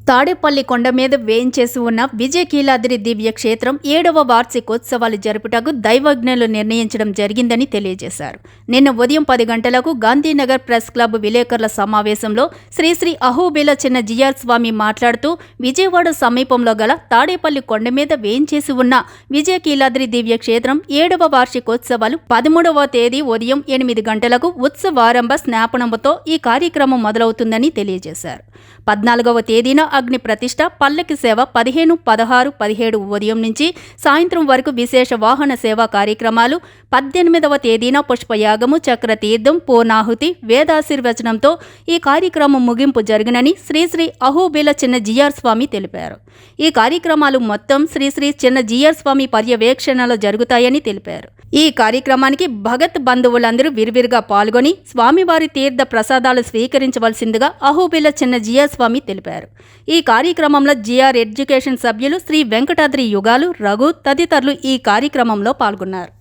తాడేపల్లి కొండ మీద వేయించేసి ఉన్న విజయకీలాద్రి దివ్య క్షేత్రం 7వ వార్షికోత్సవాలు జరుపుటకు దైవజ్ఞులు నిర్ణయించడం జరిగిందని తెలియజేశారు. నిన్న ఉదయం 10 గంటలకు గాంధీనగర్ ప్రెస్ క్లబ్ విలేకరుల సమావేశంలో శ్రీ అహోబిల చిన్న జిఆర్ స్వామి మాట్లాడుతూ విజయవాడ సమీపంలో గల తాడేపల్లి కొండ మీద వేయించేసి ఉన్న విజయకీలాద్రి దివ్య క్షేత్రం 7వ వార్షికోత్సవాలు 13వ తేదీ ఉదయం 8 గంటలకు ఉత్సవారంభ స్నాపనముతో ఈ కార్యక్రమం మొదలవుతుందని తెలియజేశారు. 14వ తేదీన అగ్ని ప్రతిష్ట, పల్లకి సేవ 15, 16, 17 ఉదయం నుంచి సాయంత్రం వరకు విశేష వాహన సేవా కార్యక్రమాలు, 18వ తేదీన పుష్పయాగము, చక్రతీర్థం, పూర్ణాహుతి, వేదాశీర్వచనంతో ఈ కార్యక్రమం ముగింపు జరుగునని శ్రీ అహోబిల చిన్న జిఆర్ స్వామి తెలిపారు. ఈ కార్యక్రమాలు మొత్తం శ్రీ చిన్న జిఆర్ స్వామి పర్యవేక్షణలో జరుగుతాయని తెలిపారు. ఈ కార్యక్రమానికి భగత్ బంధువులందరూ విరివిరిగా పాల్గొని స్వామివారి తీర్థ ప్రసాదాలు స్వీకరించవలసిందిగా అహోబిల చిన్న జిఆర్ స్వామి తెలిపారు. ఈ కార్యక్రమంలో జిఆర్ ఎడ్యుకేషన్ సభ్యులు శ్రీ వెంకటాద్రి యుగాలు, రఘు తదితరులు ఈ కార్యక్రమంలో పాల్గొన్నారు.